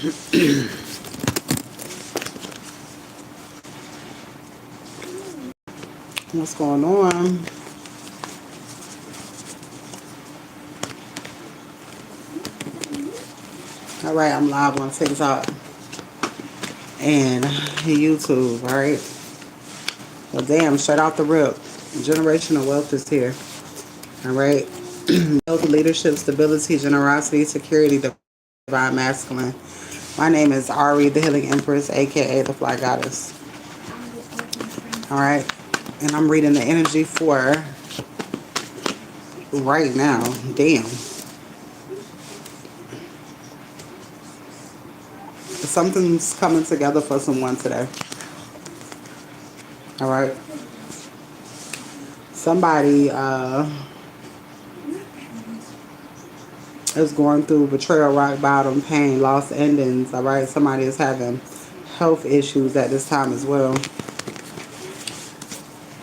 What's going on? All right, I'm live on TikTok and YouTube. All right. Well, damn, straight off the rip, generational wealth is here. All right. Wealth, leadership, stability, generosity, security, divine masculine. My name is Ari, the Healing Empress, aka the Fly Goddess. All right. And I'm reading the energy for right now. Damn. Something's coming together for someone today. All right. Somebody is going through betrayal, rock bottom, pain, lost endings. All right. Somebody is having health issues at this time as well.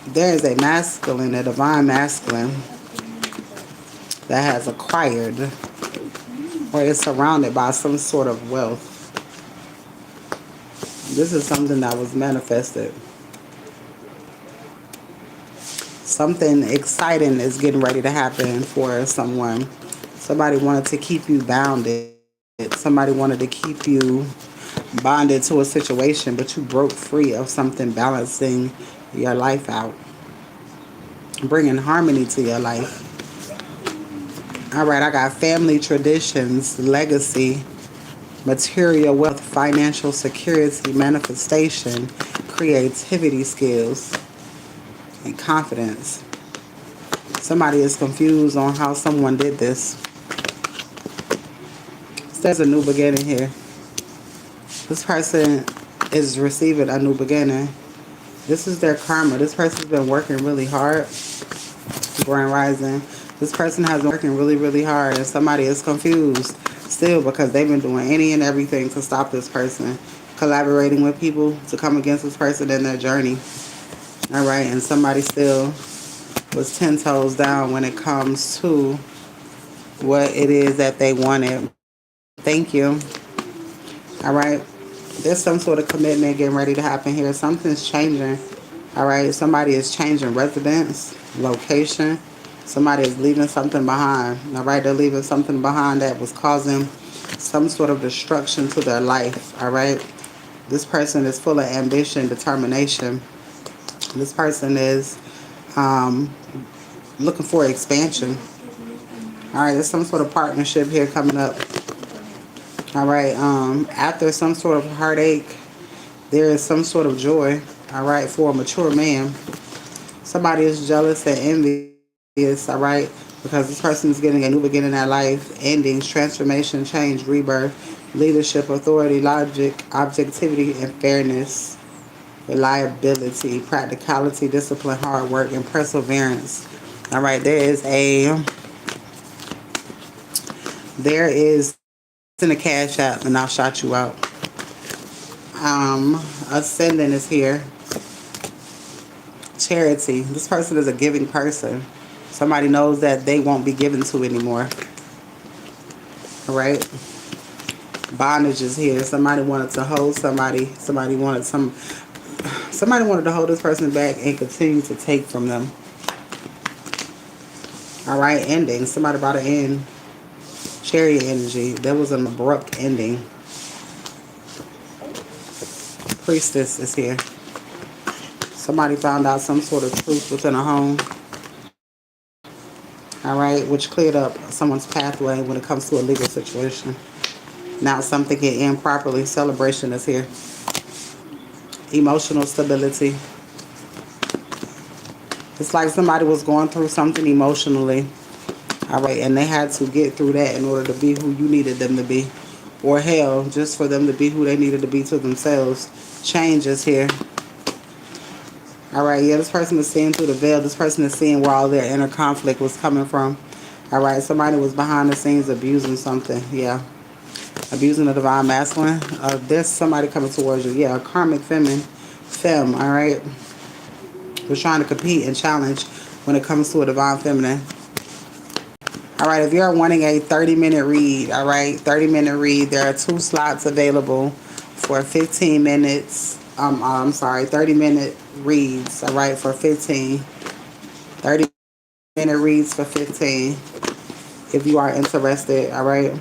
There is a masculine, a divine masculine that has acquired or is surrounded by some sort of wealth. This is something that was manifested. Something exciting is getting ready to happen for someone. Somebody wanted to keep you bounded. Somebody wanted to keep you bonded to a situation, but you broke free of something balancing your life out, bringing harmony to your life. All right, I got family traditions, legacy, material wealth, financial security, manifestation, creativity skills, and confidence. Somebody is confused on how someone did this. There's a new beginning here. This person is receiving a new beginning. This is their karma. This person's been working really hard. Grand Rising. This person has been working really, really hard, and somebody is confused still because they've been doing any and everything to stop this person, collaborating with people to come against this person in their journey. All right, and somebody still was 10 toes down when it comes to what it is that they wanted. Thank you. All right. There's some sort of commitment getting ready to happen here. Something's changing. All right. Somebody is changing residence, location. Somebody is leaving something behind. All right. They're leaving something behind that was causing some sort of destruction to their life. All right. This person is full of ambition, determination. This person is looking for expansion. All right. There's some sort of partnership here coming up. All right, after some sort of heartache, there is some sort of joy, all right, for a mature man. Somebody is jealous and envious, all right, because this person is getting a new beginning in their life, endings, transformation, change, rebirth, leadership, authority, logic, objectivity, and fairness, reliability, practicality, discipline, hard work, and perseverance. All right, there is in the cash app, and I'll shout you out. Ascendant is here. Charity. This person is a giving person. Somebody knows that they won't be given to anymore. All right. Bondage is here. Somebody wanted to hold somebody. Somebody wanted to hold this person back and continue to take from them. All right. Ending. Somebody about to end. Chariot energy. There was an abrupt ending. Priestess is here. Somebody found out some sort of truth within a home. All right, which cleared up someone's pathway when it comes to a legal situation. Now something can end properly. Celebration is here. Emotional stability. It's like somebody was going through something emotionally. All right, and they had to get through that in order to be who you needed them to be. Or hell, just for them to be who they needed to be to themselves. Change is here. All right, yeah, this person is seeing through the veil. This person is seeing where all their inner conflict was coming from. All right, somebody was behind the scenes abusing something. Yeah, abusing the divine masculine. There's somebody coming towards you. Yeah, a karmic femme, all right? We're trying to compete and challenge when it comes to a divine feminine. All right, if you're wanting a 30-minute read, all right, 30-minute read, there are 2 slots available for 15 minutes. I'm sorry, 30-minute reads, all right, for 15. 30-minute reads for 15 if you are interested, all right.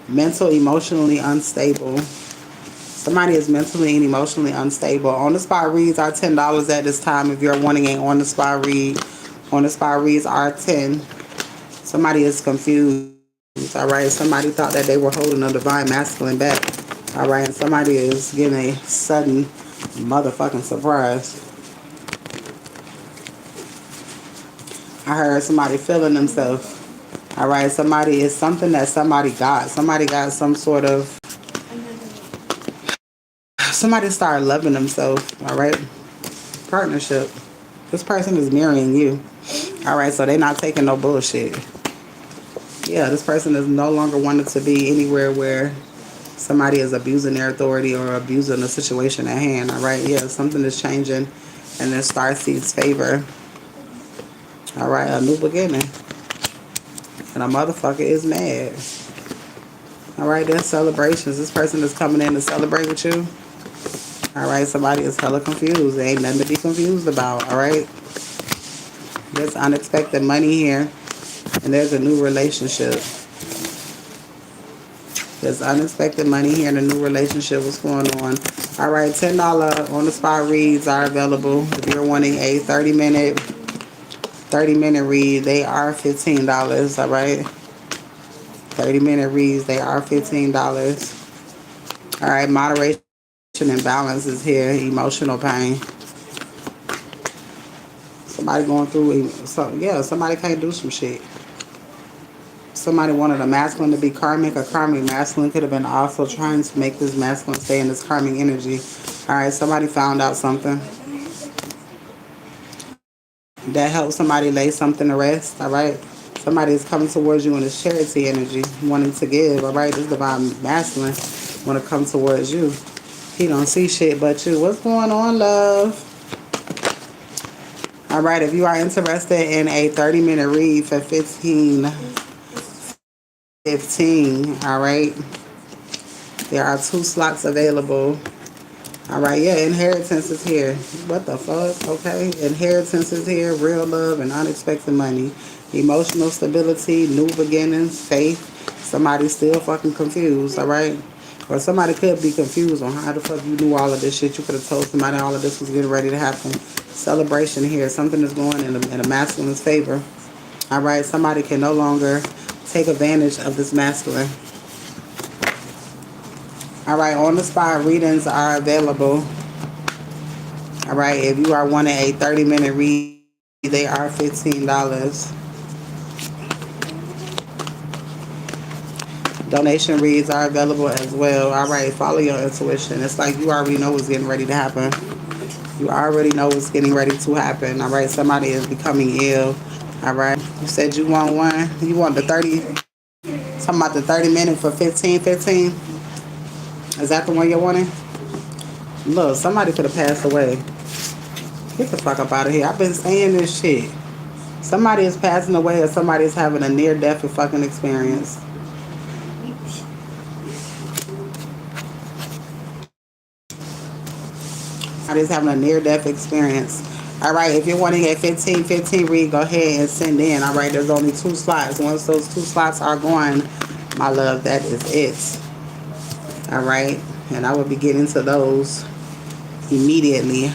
Mental, emotionally unstable. Somebody is mentally and emotionally unstable. On the spot reads are $10 at this time if you're wanting an on the spot read. On the spot reads are 10. Somebody is confused. All right. Somebody thought that they were holding a divine masculine back. All right. And somebody is getting a sudden motherfucking surprise. I heard somebody feeling themselves. All right. Somebody is something that somebody got. Somebody got some sort of. Somebody started loving themselves. All right. Partnership. This person is marrying you. All right. So they're not taking no bullshit. Yeah, this person is no longer wanting to be anywhere where somebody is abusing their authority or abusing the situation at hand. All right, yeah, something is changing in this starseed's favor. All right, a new beginning. And a motherfucker is mad. All right, there's celebrations. This person is coming in to celebrate with you. All right, somebody is hella confused. There ain't nothing to be confused about. All right, there's unexpected money here. And there's a new relationship. There's unexpected money here and a new relationship. What's going on? All right, $10 on the spot reads are available. If you're wanting a 30-minute read, they are $15. All right, 30-minute reads, they are $15. All right, moderation and balance is here. Emotional pain. Somebody going through. Somebody can't do some shit. Somebody wanted a masculine to be karmic. A karmic masculine could have been also trying to make this masculine stay in this karmic energy. All right, somebody found out something that helped somebody lay something to rest. All right, somebody is coming towards you in this charity energy, wanting to give. All right, this divine masculine want to come towards you. He don't see shit but you. What's going on, love? All right, if you are interested in a 30-minute read for 15, all right, there are 2 slots available. All right, yeah, inheritance is here. What the fuck? Okay, inheritance is here. Real love and unexpected money. Emotional stability, new beginnings, faith. Somebody's still fucking confused, all right? Or somebody could be confused on how the fuck you knew all of this shit. You could have told somebody all of this was getting ready to happen. Celebration here. Something is going in a masculine's favor. All right, somebody can no longer take advantage of this masculine. All right, on the spot readings are available. All right, if you are wanting a 30-minute read, they are $15. Donation reads are available as well. All right, follow your intuition. It's like you already know what's getting ready to happen. You already know what's getting ready to happen. All right, somebody is becoming ill. All right, you said you want one. You want the 30. Talking about the 30-minute for 15. Is that the one you're wanting? Look, somebody could have passed away. Get the fuck up out of here. I've been saying this shit. Somebody is passing away or somebody is having a near-death fucking experience. Somebody's having a near-death experience. All right, if you're wanting a 15 read, go ahead and send in. All right, there's only 2 slots. Once those 2 slots are gone, my love, that is it. All right, and I will be getting to those immediately.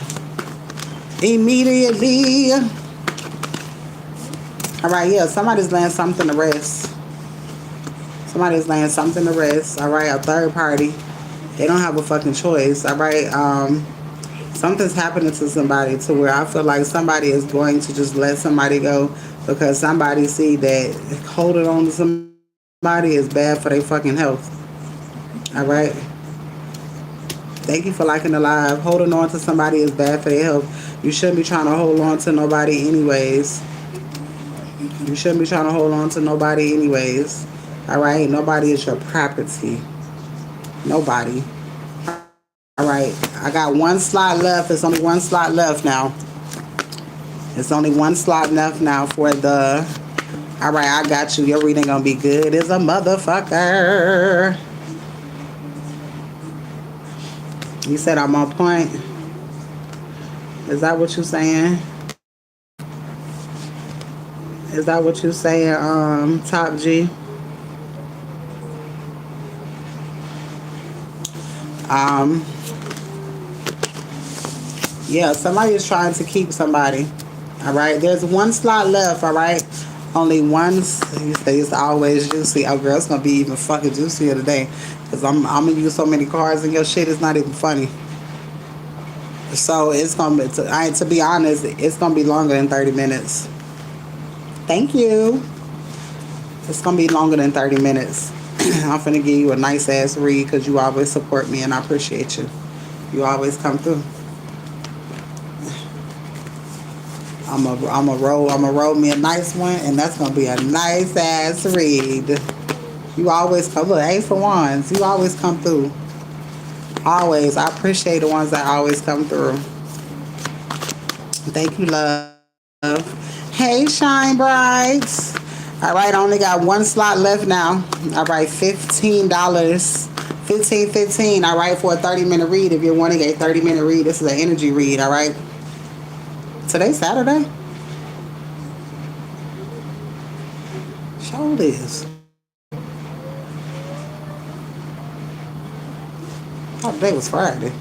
All right, yeah, somebody's laying something to rest. Somebody's laying something to rest. All right, a third party. They don't have a fucking choice. All right, something's happening to somebody to where I feel like somebody is going to just let somebody go because somebody see that holding on to somebody is bad for their fucking health. All right. Thank you for liking the live. Holding on to somebody is bad for their health. You shouldn't be trying to hold on to nobody anyways. You shouldn't be trying to hold on to nobody anyways. All right. Nobody is your property. Nobody. All right. I got 1 slot left. There's only 1 slot left now. It's only 1 slot left now for the All right, I got you. Your reading gonna be good as a motherfucker. You said I'm on point. Is that what you saying? Is that what you saying, Top G? Um, yeah, somebody is trying to keep somebody. All right, there's one slot left. All right, only one. You say it's always juicy. Oh, girl, it's gonna be even fucking juicier today, cause I'm gonna use so many cards and your shit is not even funny. So it's gonna be. To be honest, it's gonna be longer than 30 minutes. Thank you. It's gonna be longer than 30 minutes. I'm finna give you a nice ass read because you always support me and I appreciate you. You always come through. I'm a roll me a nice one, and that's gonna be a nice ass read. You always come. Look, Ace of Wands. You always come through. Always. I appreciate the ones that always come through. Thank you, love. Hey, Shine Brights. All right, I only got one slot left now. All right, $15. 15. All right, for a 30-minute read. If you're wanting a 30-minute read, this is an energy read. All right. Today's Saturday. Show this. Oh, today was Friday.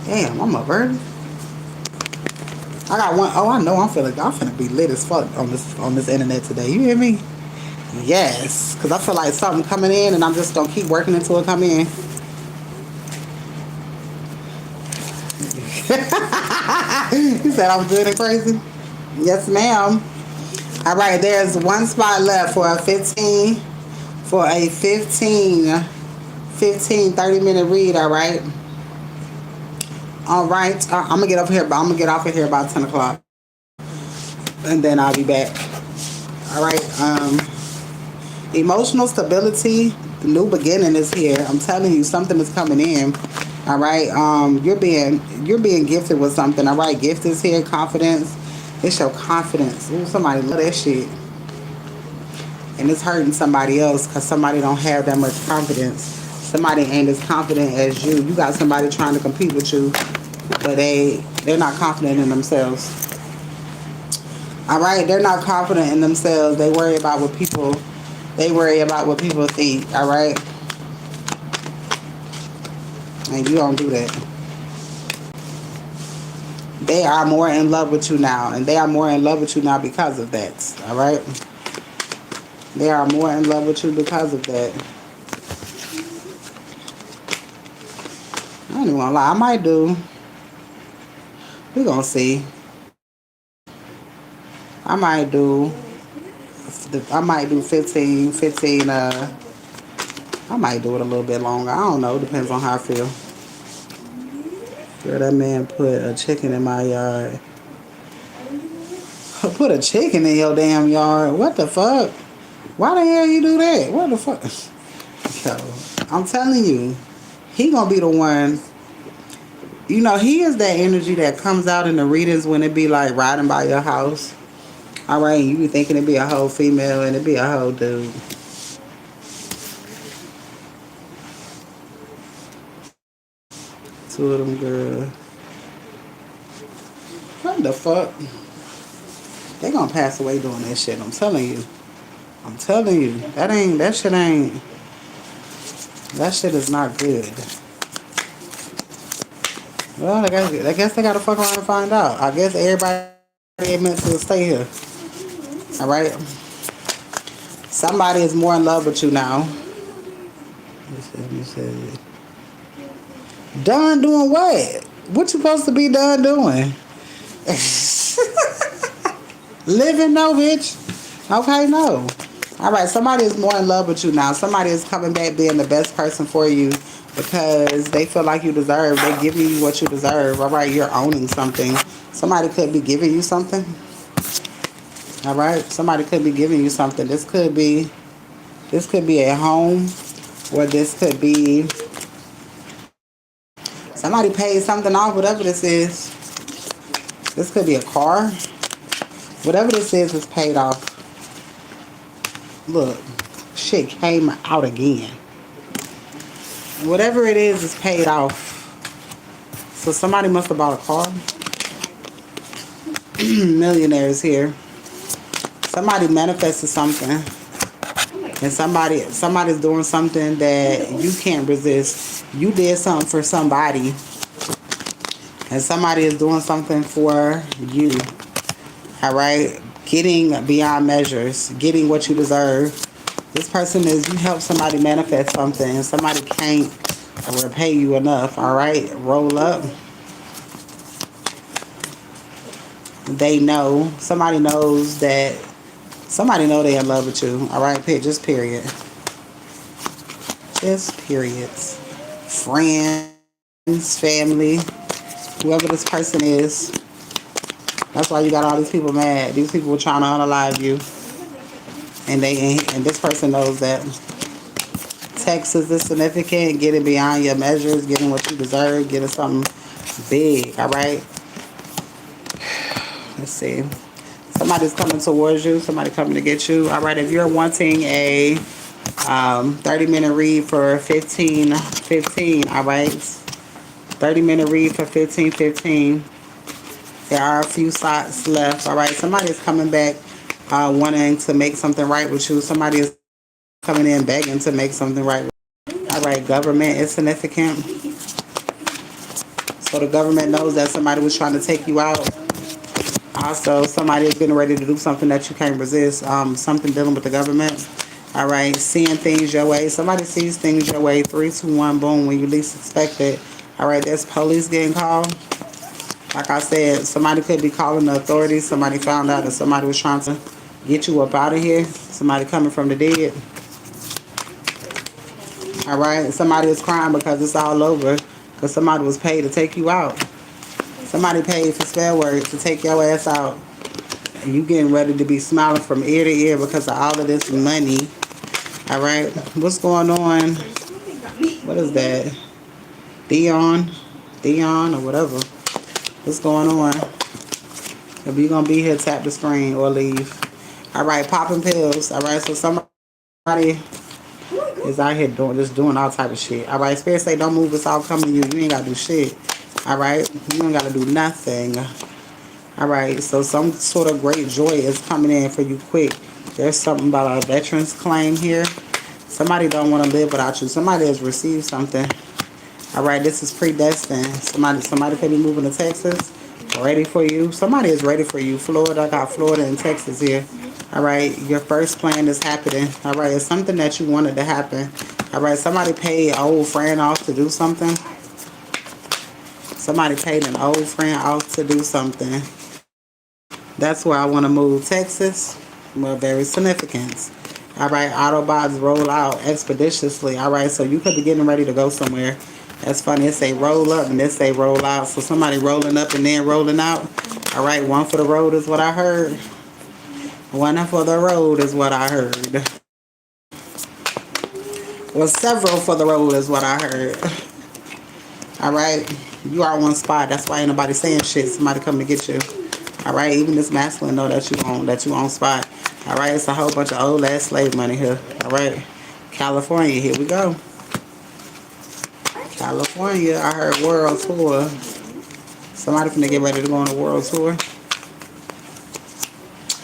Damn, I'm up early. I got one. Oh, I know. I'm finna be lit as fuck on this internet today. You hear me? Yes, because I feel like something coming in, and I'm just gonna keep working until it come in. You said I'm good and crazy? Yes, ma'am. All right, there's one spot left for a 15 30-minute read. All right. All right. I'm gonna get off of here about 10 o'clock, and then I'll be back. All right. Emotional stability. The new beginning is here. I'm telling you, something is coming in. All right. You're being gifted with something. All right. Gift is here. Confidence. It's your confidence. Ooh, somebody love that shit. And it's hurting somebody else because somebody don't have that much confidence. Somebody ain't as confident as you. You got somebody trying to compete with you, but they're not confident in themselves. All right. They're not confident in themselves. They worry about what people think. All right. And you don't do that. They are more in love with you now. And they are more in love with you now because of that. All right? They are more in love with you because of that. I don't even want to lie. I might do. We're going to see. I might do 15. I might do it a little bit longer. I don't know. Depends on how I feel. Girl, that man put a chicken in my yard. Put a chicken in your damn yard. What the fuck? Why the hell you do that? What the fuck? Yo, I'm telling you, he gonna be the one. You know, he is that energy that comes out in the readings when it be like riding by your house. All right, you be thinking it be a whole female and it be a whole dude. Two of them girls. What the fuck? They gonna pass away doing that shit. I'm telling you. That shit is not good. Well, I guess they gotta fuck around and find out. I guess everybody ain't meant to stay here. All right. Somebody is more in love with you now. You said. Done doing what? What you supposed to be done doing? Living, no, bitch. Okay, no. All right, somebody is more in love with you now. Somebody is coming back being the best person for you because they feel like you deserve. They're giving you what you deserve. All right, you're owning something. Somebody could be giving you something. All right, somebody could be giving you something. This could be a home, or this could be somebody paid something off. Whatever this is, this could be a car. Whatever this is paid off. Look, shit came out again. Whatever it is paid off. So somebody must have bought a car. Millionaires here. Somebody manifested something. And somebody's doing something that you can't resist. You did something for somebody. And somebody is doing something for you. Alright? Getting beyond measures. Getting what you deserve. This person is, you help somebody manifest something and somebody can't repay you enough. Alright? Roll up. They know. Somebody knows that. Somebody know they're in love with you. Alright? Just period. Just periods. Friends, family, whoever this person is. That's why you got all these people mad. These people were trying to unalive you. And this person knows that. Texas is significant. Getting beyond your measures. Getting what you deserve. Getting something big. Alright? Let's see. Somebody's coming towards you. Somebody coming to get you. Alright, if you're wanting a 30-minute read for 15.15, alright? 30-minute read for 15.15. There are a few slots left, alright? Somebody is coming back wanting to make something right with you. Somebody is coming in begging to make something right with you. Alright, government is significant. So the government knows that somebody was trying to take you out. Also, somebody is getting ready to do something that you can't resist. Something dealing with the government. All right, seeing things your way. Somebody sees things your way. 3, 2, 1, boom, when you least expect it. All right, there's police getting called. Like I said, somebody could be calling the authorities. Somebody found out that somebody was trying to get you up out of here. Somebody coming from the dead. All right, somebody is crying because it's all over. Because somebody was paid to take you out. Somebody paid for spell words to take your ass out. And you getting ready to be smiling from ear to ear because of all of this money. Alright, what's going on? What is that? Dion or whatever. What's going on? If you're going to be here, tap the screen or leave. Alright, popping pills. Alright, so somebody is out here doing all type of shit. Alright, Spirit say don't move, it's all coming to you. You ain't got to do shit. Alright, you ain't got to do nothing. Alright, so some sort of great joy is coming in for you quick. There's something about a veteran's claim here. Somebody don't want to live without you. Somebody has received something. Alright, this is predestined. Somebody could be moving to Texas. Ready for you. Somebody is ready for you. Florida, I got Florida and Texas here. Alright, your first plan is happening. Alright, it's something that you wanted to happen. Alright, somebody paid an old friend off to do something. Somebody paid an old friend off to do something. That's where I want to move. Texas. Well, very significant. Alright, Autobots roll out expeditiously. Alright, so you could be getting ready to go somewhere. That's funny. It say roll up and it say roll out. So somebody rolling up and then rolling out. Alright, one for the road is what I heard. One for the road is what I heard. Well, several for the road is what I heard. Alright, you are one spot. That's why ain't nobody saying shit. Somebody coming to get you. Alright, even this masculine know that you on spot. Alright, it's a whole bunch of old ass slave money here. Alright, California, here we go. California, I heard world tour. Somebody finna get ready to go on a world tour.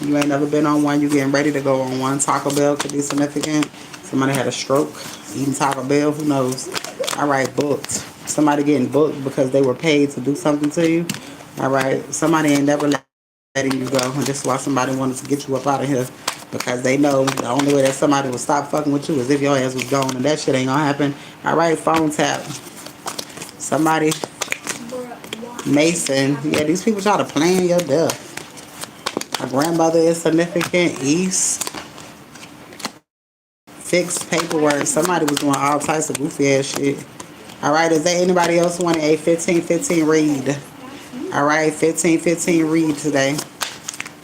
You ain't never been on one, you getting ready to go on one. Taco Bell could be significant. Somebody had a stroke eating Taco Bell, who knows. Alright, booked. Somebody getting booked because they were paid to do something to you. Alright, somebody ain't never letting you go. And this is why somebody wanted to get you up out of here. Because they know the only way that somebody will stop fucking with you is if your ass was gone. And that shit ain't gonna happen. Alright, phone tap. Somebody. Mason. Yeah, these people try to plan your death. My grandmother is significant. East. Fixed paperwork. Somebody was doing all types of goofy ass shit. Alright, is there anybody else wanting a 15-15 read? Alright, 15-15 read today.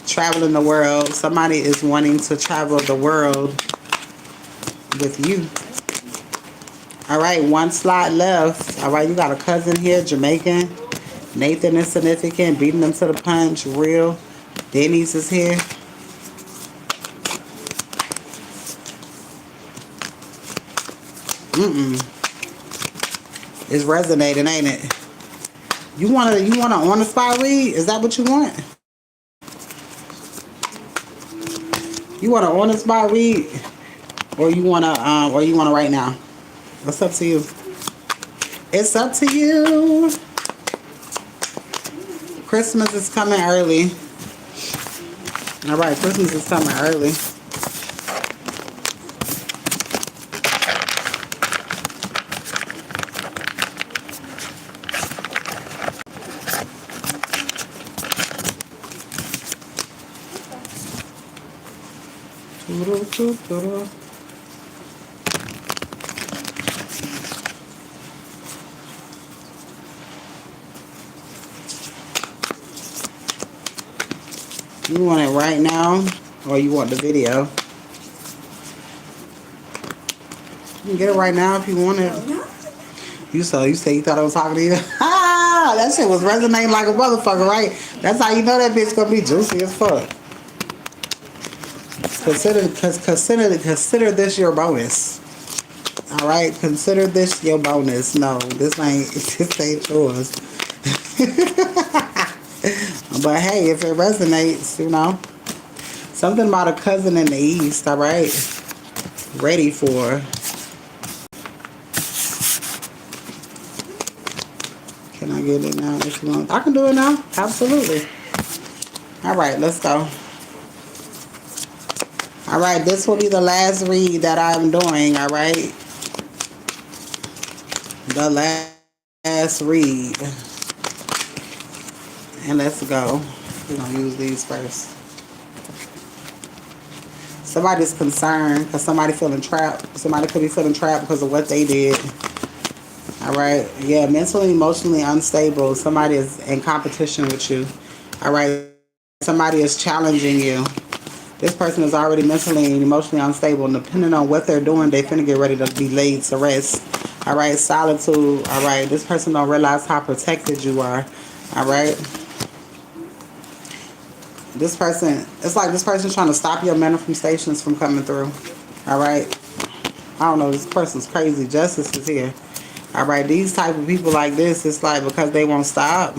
Traveling the world. Somebody is wanting to travel the world with you. Alright, one slot left. Alright, you got a cousin here, Jamaican. Nathan is significant. Beating them to the punch. Real. Denny's is here. It's resonating, ain't it? You want an on-the-spot read? Is that what you want? You want an on-the-spot read? Or you want to right now? What's up to you? It's up to you. Christmas is coming early. All right, Christmas is coming early. You want it right now, or you want the video? You can get it right now if you want it. You say you thought I was talking to you. Ah, that shit was resonating like a motherfucker, right? That's how you know that bitch gonna be juicy as fuck. Consider this your bonus. All right, consider this your bonus. No, this ain't yours. But hey, if it resonates, you know, something about a cousin in the East. All right, ready for. Can I get it now if you want? I can do it now. Absolutely. All right, let's go. All right, this will be the last read that I'm doing. All right, the last read. And let's go. We're going to use these first. Somebody's concerned because somebody feeling trapped. Somebody could be feeling trapped because of what they did. All right. Yeah, mentally, emotionally unstable. Somebody is in competition with you. All right. Somebody is challenging you. This person is already mentally and emotionally unstable. And depending on what they're doing, they finna get ready to be laid to rest. All right. Solitude. All right. This person don't realize how protected you are. All right. This person, it's like this person's trying to stop your manifestations from coming through. All right. I don't know. This person's crazy. Justice is here. All right. These type of people like this, it's like because they won't stop.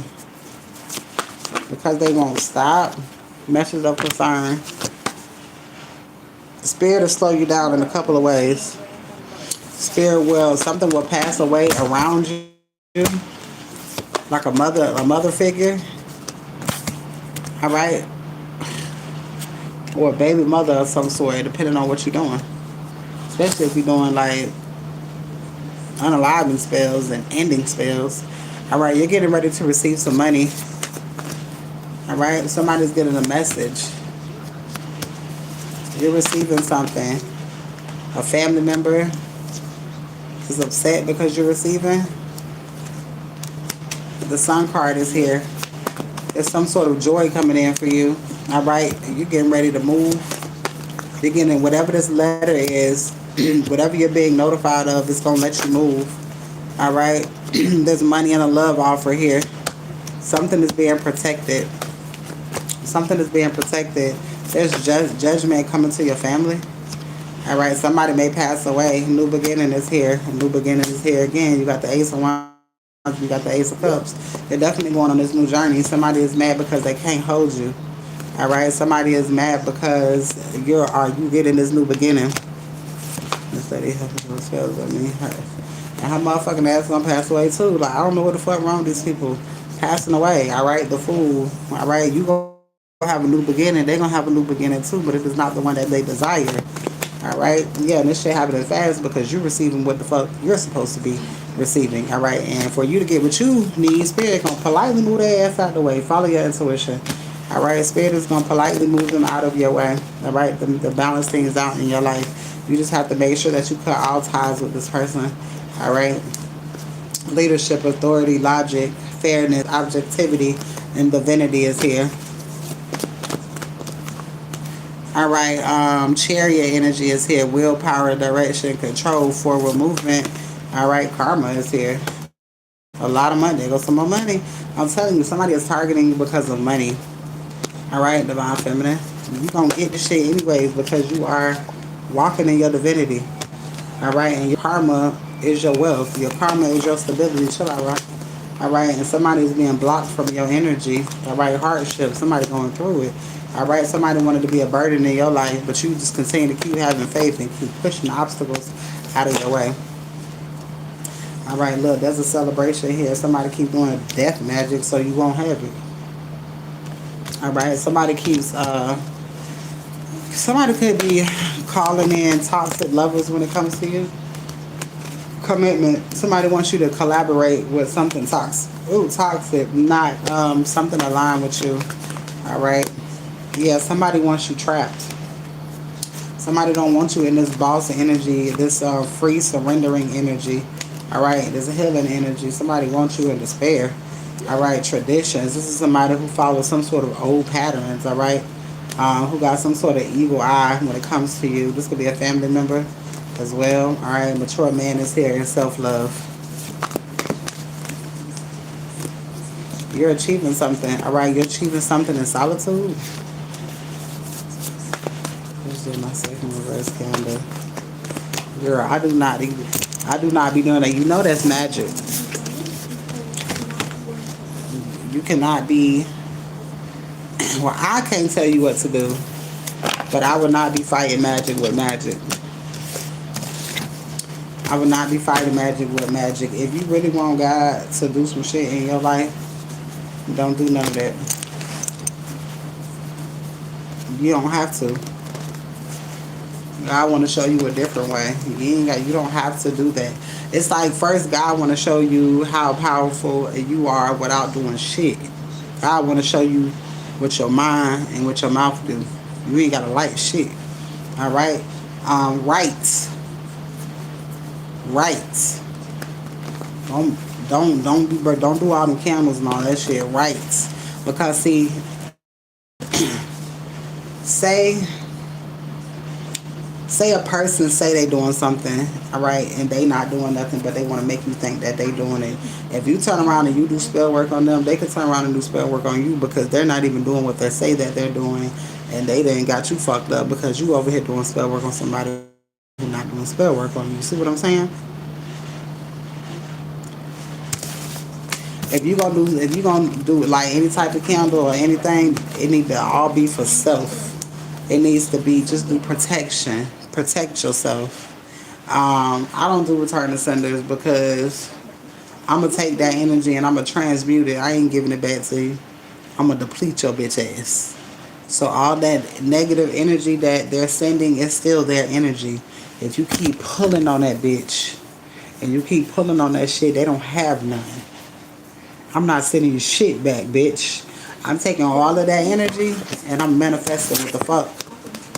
Because they won't stop. Message of concern. The spirit will slow you down in a couple of ways. Something will pass away around you. Like a mother figure. All right. Or a baby mother of some sort, depending on what you're doing. Especially if you're doing like unaliving spells and ending spells. All right, you're getting ready to receive some money. All right, somebody's getting a message. You're receiving something. A family member is upset because you're receiving. The Sun card is here. There's some sort of joy coming in for you. All right, you're getting ready to move. You're getting whatever this letter is, whatever you're being notified of, it's gonna let you move. All right, there's money and a love offer here. Something is being protected. Something is being protected. There's judgment coming to your family. All right, somebody may pass away. New beginning is here. New beginning is here again. You got the Ace of Wands. You got the Ace of Cups. They're definitely going on this new journey. Somebody is mad because they can't hold you. All right. Somebody is mad because you getting this new beginning. Instead of having spells on me. And her motherfucking ass gonna pass away too. Like, I don't know what the fuck wrong with these people passing away. All right. The Fool. All right. You gonna have a new beginning. They're gonna have a new beginning too. But if it's not the one that they desire. All right. Yeah. And this shit happening fast because you're receiving what the fuck you're supposed to be receiving. All right. And for you to get what you need, Spirit gonna politely move their ass out the way. Follow your intuition. All right. Spirit is gonna politely move them out of your way. All right. The balance things out in your life. You just have to make sure that you cut all ties with this person. All right. Leadership, authority, logic, fairness, objectivity, and divinity is here. All right, chariot energy is here. Willpower, direction, control, forward movement. All right, karma is here. A lot of money. There goes some more money. I'm telling you, somebody is targeting you because of money. All right, Divine Feminine. You're going to get this shit anyways because you are walking in your divinity. All right, and your karma is your wealth. Your karma is your stability. Chill out, right? All right, and somebody's being blocked from your energy. All right, hardship. Somebody going through it. All right, somebody wanted to be a burden in your life, but you just continue to keep having faith and keep pushing the obstacles out of your way. All right, look, there's a celebration here. Somebody keep doing death magic so you won't have it. All right, somebody could be calling in toxic lovers when it comes to you. Commitment. Somebody wants you to collaborate with something toxic. Ooh, toxic, not something aligned with you. All right. Yeah, somebody wants you trapped. Somebody don't want you in this boss energy, this free surrendering energy. All right. There's a healing energy. Somebody wants you in despair. All right. Traditions. This is somebody who follows some sort of old patterns. All right. Who got some sort of evil eye when it comes to you. This could be a family member as well. All right, mature man is here in self-love. You're achieving something. All right, you're achieving something in solitude. Let's do my second reverse calendar. Girl, I do not be doing that. You know that's magic. You cannot be. Well, I can't tell you what to do, but I would not be fighting magic with magic. I would not be fighting magic with magic. If you really want God to do some shit in your life, don't do none of that. You don't have to. God want to show you a different way. You don't have to do that. It's like first God want to show you how powerful you are without doing shit. God want to show you what your mind and what your mouth do. You ain't gotta like shit. All right. Rights. Rights. Don't do all them candles and all that shit. Rights. Because see, say a person say they doing something, all right, and they not doing nothing, but they want to make you think that they doing it. If you turn around and you do spell work on them, they can turn around and do spell work on you because they're not even doing what they say that they're doing, and they done got you fucked up because you over here doing spell work on somebody who not doing spell work on you. See what I'm saying? If you gonna do like any type of candle or anything, it need to all be for self. It needs to be just do protection. Protect yourself. I don't do return to senders because I'm gonna take that energy and I'm gonna transmute it. I ain't giving it back to you. I'm gonna deplete your bitch ass. So all that negative energy that they're sending is still their energy. If you keep pulling on that bitch and you keep pulling on that shit, they don't have none. I'm not sending you shit back, bitch. I'm taking all of that energy and I'm manifesting what the fuck.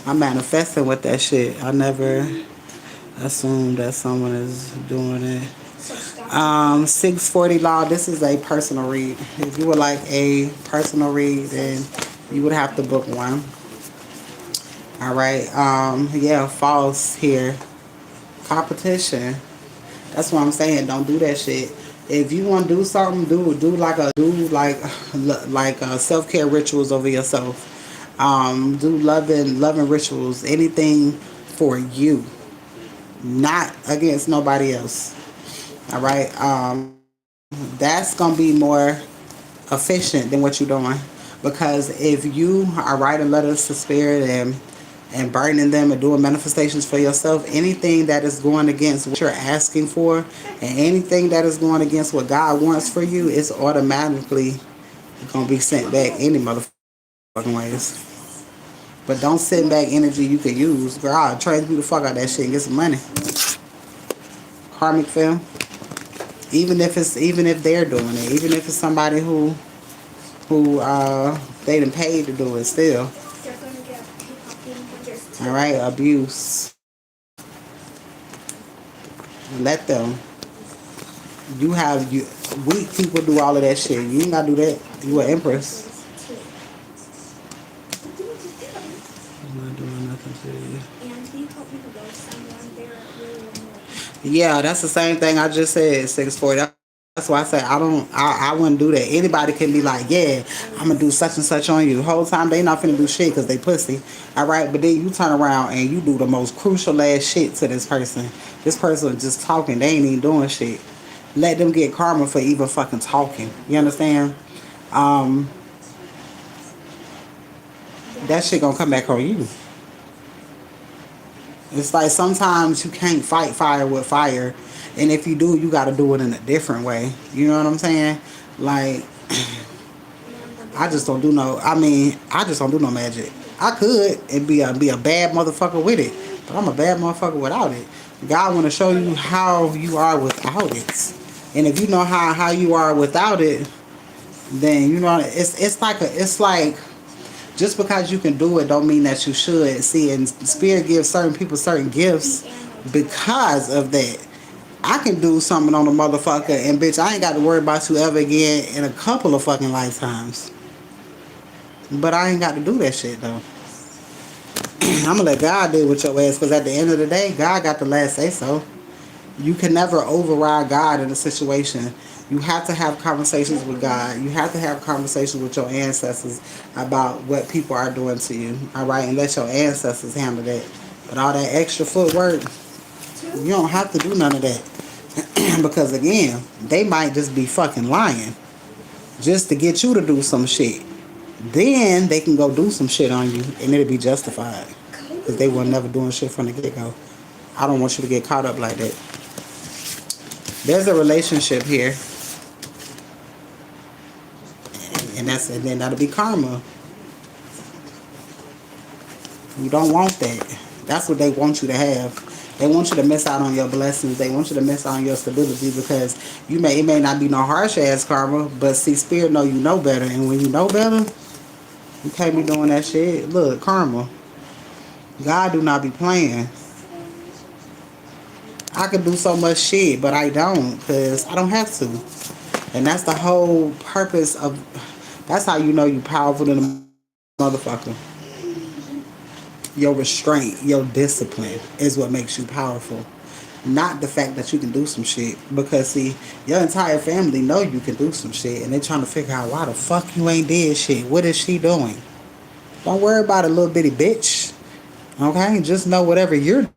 I'm manifesting with that shit. I never assume that someone is doing it. 640 law. This is a personal read. If you would like a personal read, then you would have to book one. All right. Yeah, false here. Competition. That's what I'm saying. Don't do that shit. If you want to do something, do like self-care rituals over yourself. Do loving rituals. Anything for you, not against nobody else. All right. That's gonna be more efficient than what you're doing, because if you are writing letters to spirit and burning them and doing manifestations for yourself, anything that is going against what you're asking for and anything that is going against what God wants for you is automatically going to be sent back any motherfucking ways. But don't send back energy you can use. Girl, transmute the fuck out of that shit and get some money. Karmic film. Even if they're doing it, even if it's somebody who they done paid to do it still. All right, abuse. Let them. Weak people do all of that shit. You ain't gotta do that. You an empress. I'm not doing nothing to you. Yeah, that's the same thing I just said. 640. That's why I say I wouldn't do that. Anybody can be like, yeah, I'm gonna do such and such on you. The whole time they not finna do shit because they pussy. All right, but then you turn around and you do the most crucial ass shit to this person. This person just talking, they ain't even doing shit. Let them get karma for even fucking talking. You understand? Um, that shit gonna come back on you. It's like sometimes you can't fight fire with fire, and if you do, you got to do it in a different way. You know what I'm saying? Like, I just don't do no. I mean, I just don't do no magic. I could and be a bad motherfucker with it, but I'm a bad motherfucker without it. God want to show you how you are without it, and if you know how you are without it, then you know it's like just because you can do it don't mean that you should. See, and Spirit gives certain people certain gifts because of that. I can do something on a motherfucker and bitch, I ain't got to worry about you ever again in a couple of fucking lifetimes. But I ain't got to do that shit though. I'm gonna let God deal with your ass because at the end of the day, God got the last say so. You can never override God in a situation. You have to have conversations with God. You have to have conversations with your ancestors about what people are doing to you. All right, and let your ancestors handle that. But all that extra footwork, you don't have to do none of that. Because again, they might just be fucking lying just to get you to do some shit. Then they can go do some shit on you and it'll be justified. Because they were never doing shit from the get-go. I don't want you to get caught up like that. There's a relationship here. And then that'll be karma. You don't want that. That's what they want you to have. They want you to miss out on your blessings. They want you to miss out on your stability because it may not be no harsh ass karma, but see, Spirit know you know better. And when you know better, you can't be doing that shit. Look, karma. God do not be playing. I could do so much shit, but I don't because I don't have to. And that's the whole purpose of... That's how you know you powerful than a motherfucker. Your restraint, your discipline is what makes you powerful. Not the fact that you can do some shit. Because see, your entire family know you can do some shit. And they trying to figure out why the fuck you ain't did shit. What is she doing? Don't worry about a little bitty bitch. Okay? Just know whatever you're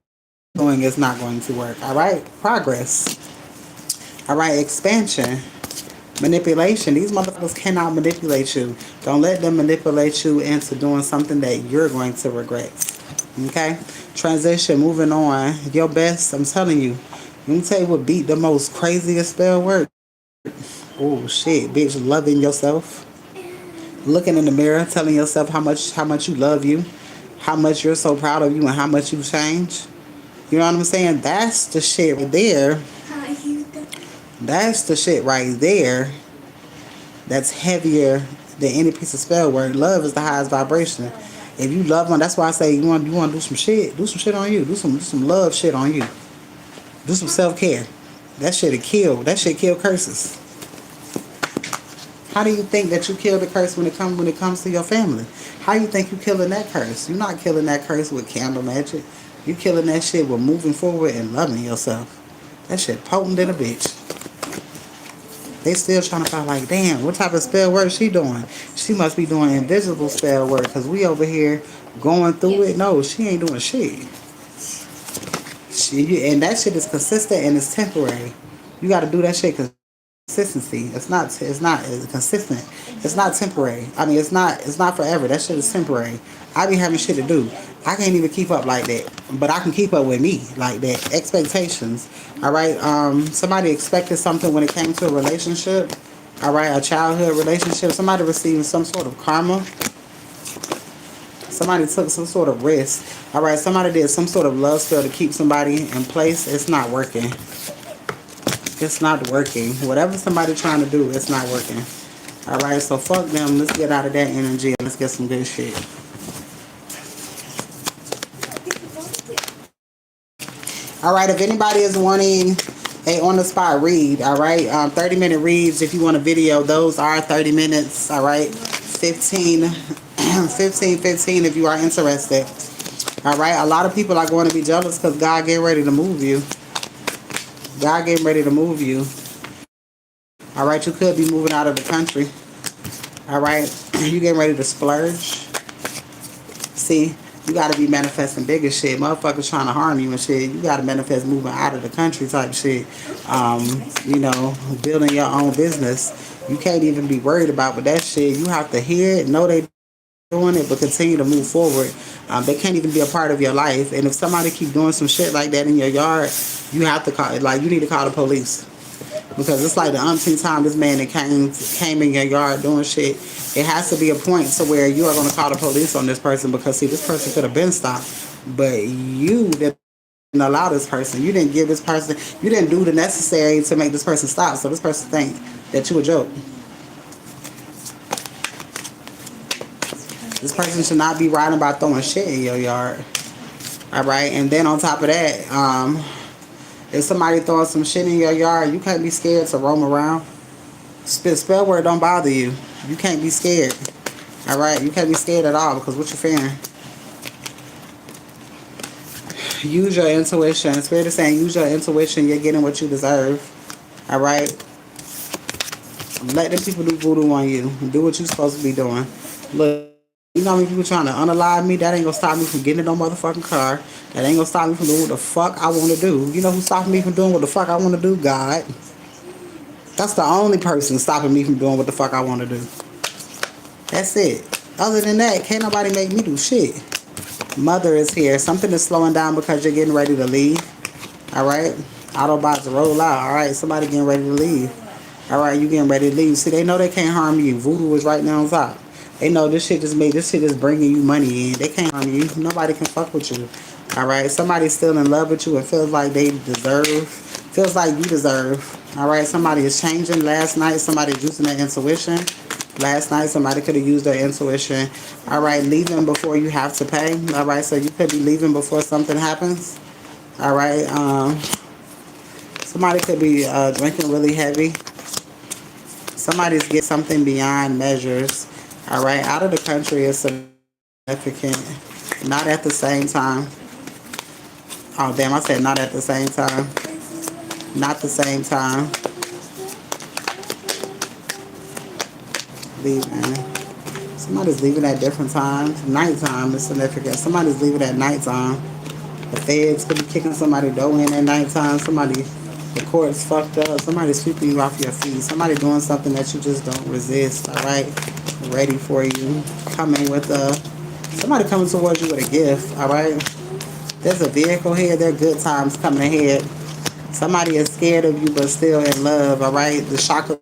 doing is not going to work. Alright? Progress. Alright? Expansion. Manipulation. These motherfuckers cannot manipulate you. Don't let them manipulate you into doing something that you're going to regret. Okay? Transition. Moving on. Your best. I'm telling you. Let me tell you what beat the most craziest spell word. Oh shit, bitch. Loving yourself. Looking in the mirror. Telling yourself how much you love you. How much you're so proud of you and how much you've changed. You know what I'm saying? That's the shit right there. That's the shit right there that's heavier than any piece of spell work. Love is the highest vibration. If you love one, that's why I say you want to do some shit on you. Do some love shit on you. Do some self-care. That shit'll kill. That shit kill curses. How do you think that you kill the curse when it comes to your family? How you think you killing that curse? You're not killing that curse with candle magic. You killing that shit with moving forward and loving yourself. That shit potent than a bitch. They still trying to find like, damn, what type of spell work she doing? She must be doing invisible spell work because we over here going through it. No, she ain't doing shit. And that shit is consistent and it's temporary. You got to do that shit consistency. It's consistent. It's not temporary. I mean, it's not forever. That shit is temporary. I be having shit to do. I can't even keep up like that, but I can keep up with me like that. Expectations. All right. Somebody expected something when it came to a relationship. All right, a childhood relationship. Somebody receiving some sort of karma. Somebody took some sort of risk. All right, somebody did some sort of love spell to keep somebody in place. It's not working. It's not working. Whatever somebody trying to do, it's not working. All right, so fuck them. Let's get out of that energy and let's get some good shit. All right, if anybody is wanting a on-the-spot read, all right, 30-minute reads. If you want a video, those are 30 minutes, all right, 15 if you are interested. All right, a lot of people are going to be jealous because God getting ready to move you. God getting ready to move you. All right, you could be moving out of the country. All right, you getting ready to splurge. See, you got to be manifesting bigger shit. Motherfuckers trying to harm you and shit. You got to manifest moving out of the country type shit. You know, building your own business. You can't even be worried about with that shit. You have to hear it, know they doing it, but continue to move forward. They can't even be a part of your life. And if somebody keep doing some shit like that in your yard, you have to call, like, you need to call the police. Because it's like the umpteenth time this man that came in your yard doing shit. It has to be a point to where you are going to call the police on this person, because see, this person could have been stopped, but you didn't allow this person. You didn't give this person. You didn't do the necessary to make this person stop. So this person think that you a joke. This person should not be riding by throwing shit in your yard. All right, and then on top of that, if somebody throwing some shit in your yard, you can't be scared to roam around. Spell word don't bother you. You can't be scared. All right, you can't be scared at all, because what you fearing? Use your intuition. Spirit is saying use your intuition. You're getting what you deserve. All right. Let them people do voodoo on you. Do what you're supposed to be doing. Look, you know how many people trying to unalive me? That ain't gonna stop me from getting in no motherfucking car. That ain't gonna stop me from doing what the fuck I want to do. You know who's stopping me from doing what the fuck I want to do? God. That's the only person stopping me from doing what the fuck I want to do. That's it. Other than that, can't nobody make me do shit. Mother is here. Something is slowing down because you're getting ready to leave. All right? Autobots roll out. All right? Somebody getting ready to leave. All right? You getting ready to leave. See, they know they can't harm you. Voodoo is right now on top. They know this shit is bringing you money in. They can't harm you. Nobody can fuck with you. All right? Somebody's still in love with you and feels like they deserve. Feels like you deserve. All right? Somebody is changing. Last night, somebody is using their intuition. Last night, somebody could have used their intuition. All right, leaving before you have to pay. All right, so you could be leaving before something happens. All right, somebody could be drinking really heavy. Somebody's getting something beyond measures. All right, out of the country is significant. Not at the same time. Oh, damn, I said not at the same time. Not the same time. Leaving. Somebody's leaving at different times. Nighttime is significant. Somebody's leaving at nighttime. The feds could be kicking somebody's door in at nighttime. The court's fucked up. Somebody's sweeping you off your feet. Somebody doing something that you just don't resist. All right, ready for you. Somebody coming towards you with a gift. All right. There's a vehicle here. There are good times coming ahead. Somebody is scared of you but still in love. All right. The shock of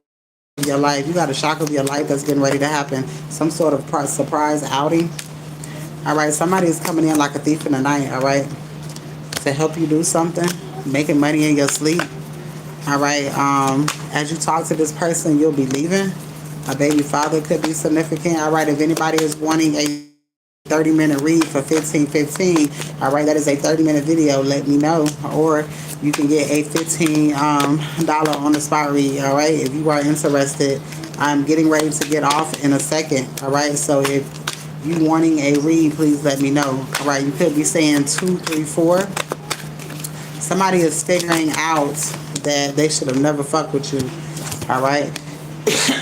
your life. You got a shock of your life that's getting ready to happen. Some sort of surprise outing. All right. Somebody is coming in like a thief in the night. All right. To help you do something. Making money in your sleep. All right. As you talk to this person, you'll be leaving. A baby father could be significant. All right. If anybody is wanting a 30-minute read for $15.15, all right, that is a 30-minute video. Let me know. Or you can get a $15 on the spot read. All right, if you are interested. I'm getting ready to get off in a second. All right, so if you wanting a read, please let me know. All right, you could be saying 2, 3, 4. Somebody is figuring out that they should have never fucked with you. All right,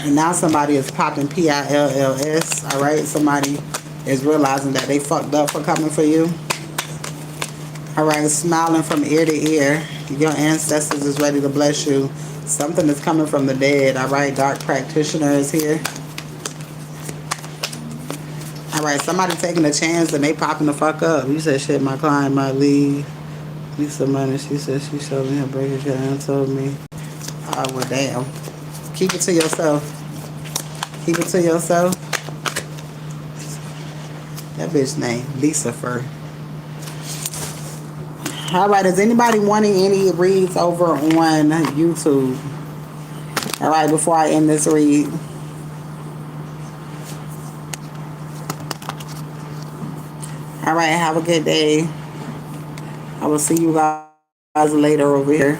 and now somebody is popping PILLS. All right, somebody is realizing that they fucked up for coming for you. All right, smiling from ear to ear. Your ancestors is ready to bless you. Something is coming from the dead. All right, dark practitioner is here. All right, somebody taking a chance and they popping the fuck up. You said, shit, my client might leave. Need some money. She said she showed me her break account and told me. Oh, well, damn. Keep it to yourself. Keep it to yourself. That bitch name, Lisa Fur. Alright, is anybody wanting any reads over on YouTube? Alright, before I end this read. Alright, have a good day. I will see you guys later over here.